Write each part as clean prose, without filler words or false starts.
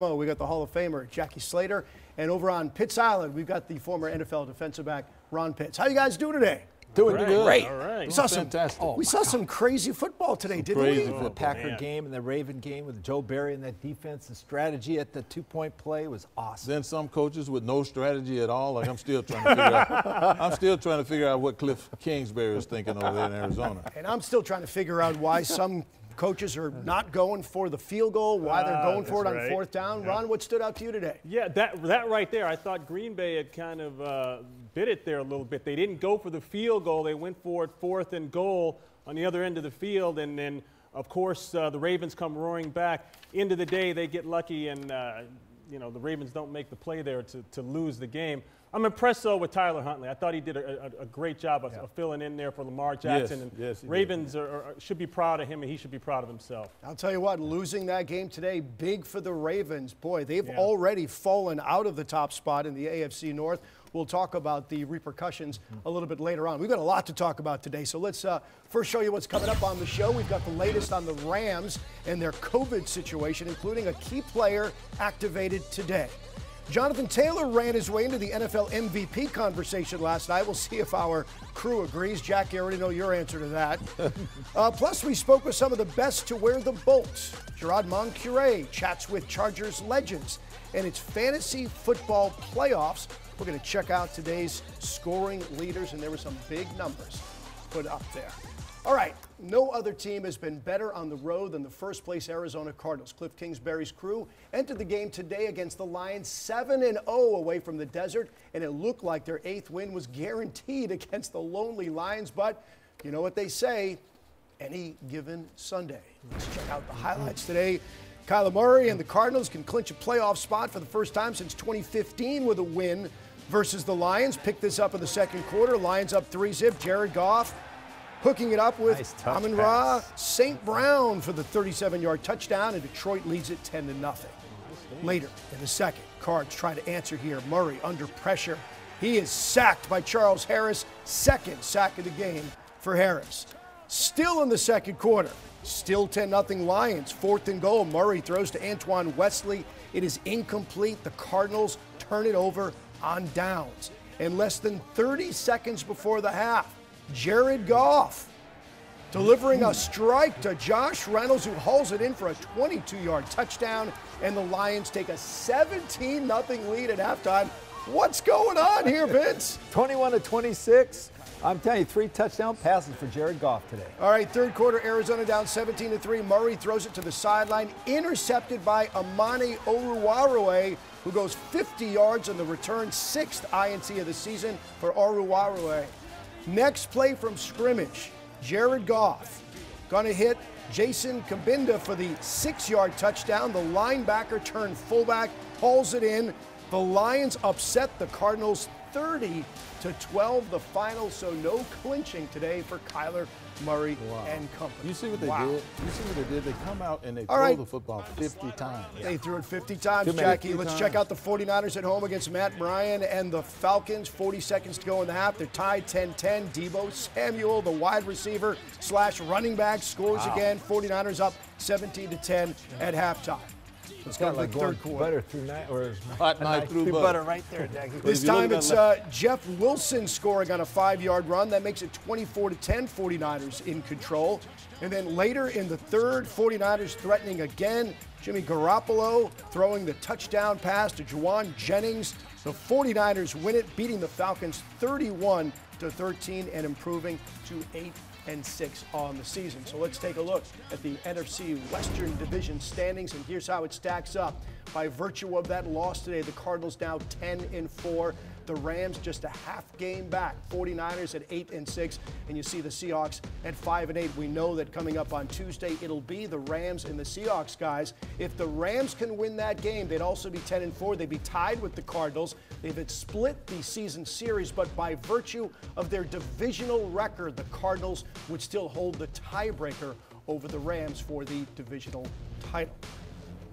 Oh, we got the Hall of Famer, Jackie Slater. And over on Pitts Island, we've got the former NFL defensive back, Ron Pitts. How you guys doing today? Doing good. Great. All right. We saw Fantastic. some crazy football today, didn't we? The Packer game and the Raven game with Joe Barry and that defense, the strategy at the two-point play was awesome. Then some coaches with no strategy at all. Like I'm still trying to figure out. I'm still trying to figure out what Cliff Kingsbury is thinking over there in Arizona. And I'm still trying to figure out why some coaches are not going for the field goal, why they're going for it on fourth down. Ron, what stood out to you today? Yeah, that right there, I thought Green Bay had kind of bit it there a little bit. They didn't go for the field goal. They went for it 4th and goal on the other end of the field, and then, of course, the Ravens come roaring back. End of the day, they get lucky, and, the Ravens don't make the play there to lose the game. I'm impressed, though, with Tyler Huntley. I thought he did a great job of filling in there for Lamar Jackson. Yes, Ravens should be proud of him, and he should be proud of himself. I'll tell you what, losing that game today, big for the Ravens. Boy, they've already fallen out of the top spot in the AFC North. We'll talk about the repercussions a little bit later on. We've got a lot to talk about today, so let's first show you what's coming up on the show. We've got the latest on the Rams and their COVID situation, including a key player activated today. Jonathan Taylor ran his way into the NFL MVP conversation last night. We'll see if our crew agrees. Jack, I already know your answer to that. Plus, we spoke with some of the best to wear the Bolts. Gerard Moncure chats with Chargers legends. And it's fantasy football playoffs. We're going to check out today's scoring leaders, and there were some big numbers put up there. All right, no other team has been better on the road than the first-place Arizona Cardinals. Cliff Kingsbury's crew entered the game today against the Lions 7-0 away from the desert, and it looked like their 8th win was guaranteed against the lonely Lions. But you know what they say, any given Sunday. Let's check out the highlights today. Kyler Murray and the Cardinals can clinch a playoff spot for the first time since 2015 with a win versus the Lions. Picked this up in the second quarter. Lions up 3-0. Jared Goff hooking it up with Amon-Ra St. Brown for the 37-yard touchdown, and Detroit leads it 10-0. Later in the second, Cards trying to answer here. Murray under pressure. He is sacked by Charles Harris. Second sack of the game for Harris. Still in the second quarter. Still 10-0 Lions. 4th and goal. Murray throws to Antoine Wesley. It is incomplete. The Cardinals turn it over on downs. And less than 30 seconds before the half, Jared Goff delivering a strike to Josh Reynolds, who hauls it in for a 22-yard touchdown, and the Lions take a 17-0 lead at halftime. What's going on here, Vince? 21-26. I'm telling you, 3 touchdown passes for Jared Goff today. All right, third quarter, Arizona down 17-3. Murray throws it to the sideline, intercepted by Amani Oruwariye, who goes 50 yards on the return, 6th INT of the season for Oruwariye. Next play from scrimmage, Jared Goff going to hit Jason Kabinda for the 6-yard touchdown. The linebacker turned fullback, hauls it in. The Lions upset the Cardinals 30-12, the final, so no clinching today for Kyler Murray and company. You see what they did? You see what they did? They come out and they throw the football 50 times. They threw it 50 times, Jackie. Let's check out the 49ers at home against Matt Ryan and the Falcons. 40 seconds to go in the half. They're tied 10-10. Deebo Samuel, the wide receiver / running back, scores again. 49ers up 17-10 at halftime. Let's go to the third quarter. Butter through night, or hot night through butter. Right there, Jackie. This time it's Jeff Wilson scoring on a 5-yard run. That makes it 24-10, 49ers in control. And then later in the third, 49ers threatening again. Jimmy Garoppolo throwing the touchdown pass to Juwan Jennings. The 49ers win it, beating the Falcons 31-13 and improving to 8-6 on the season. So let's take a look at the NFC Western Division standings, and here's how it stacks up. By virtue of that loss today, the Cardinals now 10-4. The Rams just a half game back. 49ers at 8-6, and you see the Seahawks at 5-8. We know that coming up on Tuesday, it'll be the Rams and the Seahawks, guys. If the Rams can win that game, they'd also be 10-4. They'd be tied with the Cardinals. They've had split the season series, but by virtue of their divisional record, the Cardinals would still hold the tiebreaker over the Rams for the divisional title.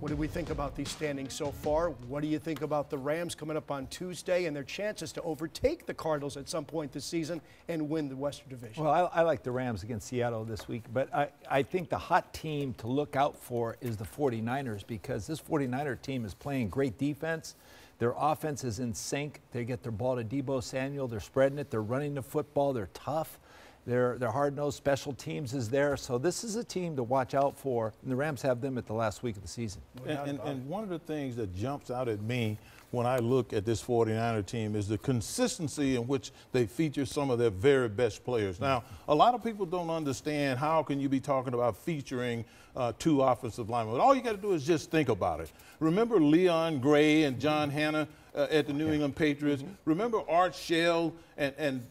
What do we think about these standings so far? What do you think about the Rams coming up on Tuesday and their chances to overtake the Cardinals at some point this season and win the Western Division? Well, I like the Rams against Seattle this week, but I think the hot team to look out for is the 49ers, because this 49er team is playing great defense. Their offense is in sync. They get their ball to Deebo Samuel. They're spreading it. They're running the football. They're tough. Their hard-nosed special teams is there. So this is a team to watch out for, and the Rams have them at the last week of the season. And one of the things that jumps out at me when I look at this 49er team is the consistency in which they feature some of their very best players. Now, a lot of people don't understand how can you be talking about featuring two offensive linemen. But all you got to do is just think about it. Remember Leon Gray and John Hanna at the New England Patriots? Remember Art Shell and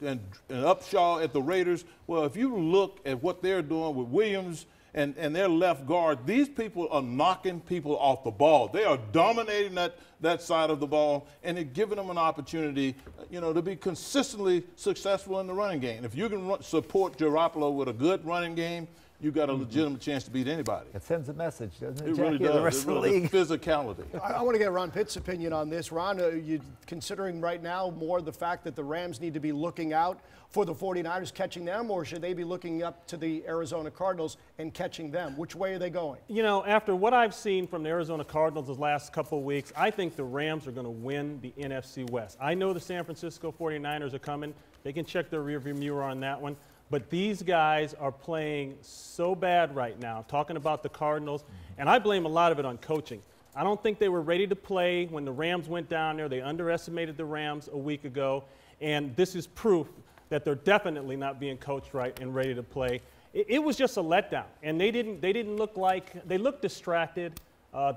Upshaw at the Raiders? Well, if you look at what they're doing with Williams and their left guard, these people are knocking people off the ball. They are dominating that side of the ball, and they're giving them an opportunity, to be consistently successful in the running game. If you can support Garoppolo with a good running game, you got a legitimate chance to beat anybody. It sends a message, doesn't it, It Jackie, really to does. the rest of the league? Physicality. I want to get Ron Pitt's opinion on this. Ron, are you considering right now more the fact that the Rams need to be looking out for the 49ers catching them, or should they be looking up to the Arizona Cardinals and catching them? Which way are they going? After what I've seen from the Arizona Cardinals the last couple of weeks, I think the Rams are going to win the NFC West. I know the San Francisco 49ers are coming. They can check their rearview mirror on that one. But these guys are playing so bad right now, talking about the Cardinals, and I blame a lot of it on coaching. I don't think they were ready to play when the Rams went down there. They underestimated the Rams a week ago, and this is proof that they're definitely not being coached right and ready to play. It was just a letdown, and they didn't look like – they looked distracted.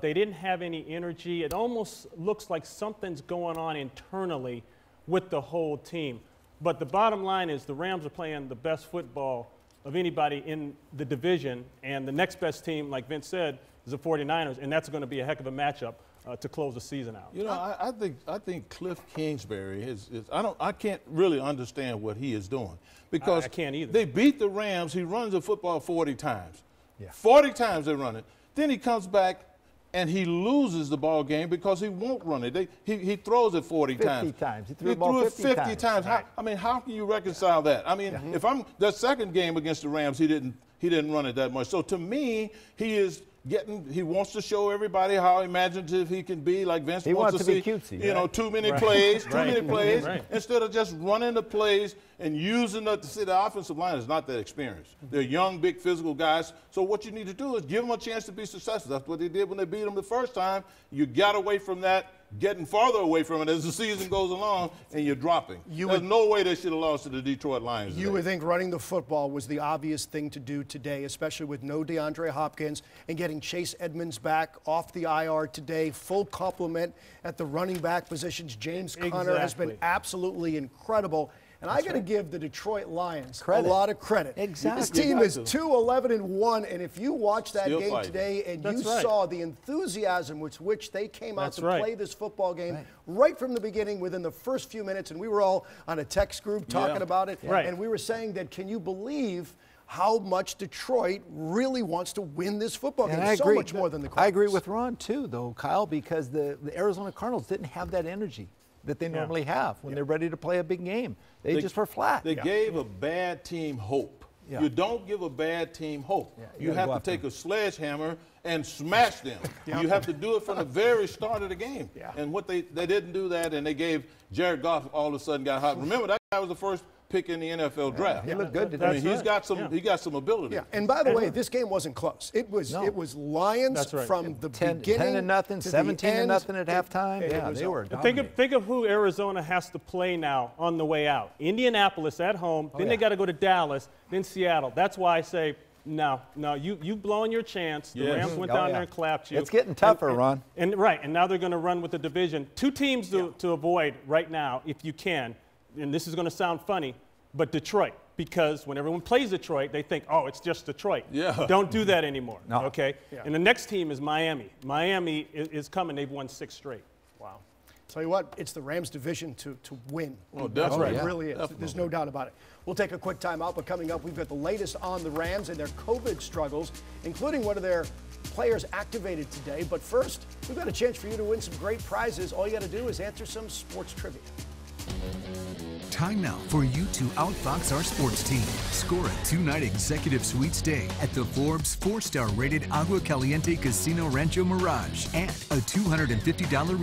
They didn't have any energy. It almost looks like something's going on internally with the whole team. But the bottom line is the Rams are playing the best football of anybody in the division, and the next best team, like Vince said, is the 49ers, and that's going to be a heck of a matchup to close the season out. I think Cliff Kingsbury I can't really understand what he is doing, because I can't either. They beat the Rams. He runs the football 40 times. Yeah. 40 times they run it. Then he comes back and he loses the ball game because he won't run it. He throws it 40 times. 50 times. He threw it 50 times. Right. How can you reconcile that? If that second game against the Rams, he didn't run it that much. So to me, he wants to show everybody how imaginative he can be, like Vince wants to see, be cutesy, right? Too many plays, Right. instead of just running the plays and using the offensive line is not that experienced. They're young, big, physical guys. So what you need to do is give them a chance to be successful. That's what they did when they beat them the first time. You got away from that, getting farther away from it as the season goes along, and you're dropping. There's no way they should have lost to the Detroit Lions today. You would think running the football was the obvious thing to do today, especially with no DeAndre Hopkins and getting Chase Edmonds back off the IR today. Full complement at the running back positions. James Conner has been absolutely incredible. And I got to give the Detroit Lions a lot of credit. Exactly. This team is 2-11-1, and if you watch that Still game fighting today and you saw the enthusiasm with which they came out to play this football game right from the beginning within the first few minutes, and we were all on a text group talking about it, and we were saying that, can you believe how much Detroit really wants to win this football game? So much more than the Cardinals. I agree with Ron, too, though, Kyle, because the Arizona Cardinals didn't have that energy that they normally have when they're ready to play a big game. They just were flat. They gave a bad team hope. Yeah. You don't give a bad team hope. Yeah, you have to take a sledgehammer and smash them. You have to do it from the very start of the game. And what they didn't do that, and they gave Jared Goff all of a sudden got hot. Remember, that guy was the first pick in the NFL draft. He looked good today. He's got some ability. Yeah, and by the way, this game wasn't close. It was Lions from the beginning 10-0, 17-0 at halftime. Yeah, they were dominating. Think of who Arizona has to play now on the way out. Indianapolis at home, then they got to go to Dallas, then Seattle. That's why I say, no, you've blown your chance. The Rams went down there and clapped you. It's getting tougher, Ron. And now they're going to run with the division. Two teams to avoid right now, if you can. And this is going to sound funny, but Detroit, because when everyone plays Detroit, they think, oh, it's just Detroit. Yeah. Don't do that anymore, okay? Yeah. And the next team is Miami. Miami is coming. They've won 6 straight. Wow. Tell you what, it's the Rams' division to win. Well, That's definitely. right. It really is. Definitely. There's no doubt about it. We'll take a quick time out, but coming up, we've got the latest on the Rams and their COVID struggles, including one of their players activated today. But first, we've got a chance for you to win some great prizes. All you got to do is answer some sports trivia. Time now for you to outfox our sports team. Score a 2-night executive suite stay at the Forbes 4-star rated Agua Caliente Casino Rancho Mirage and a $250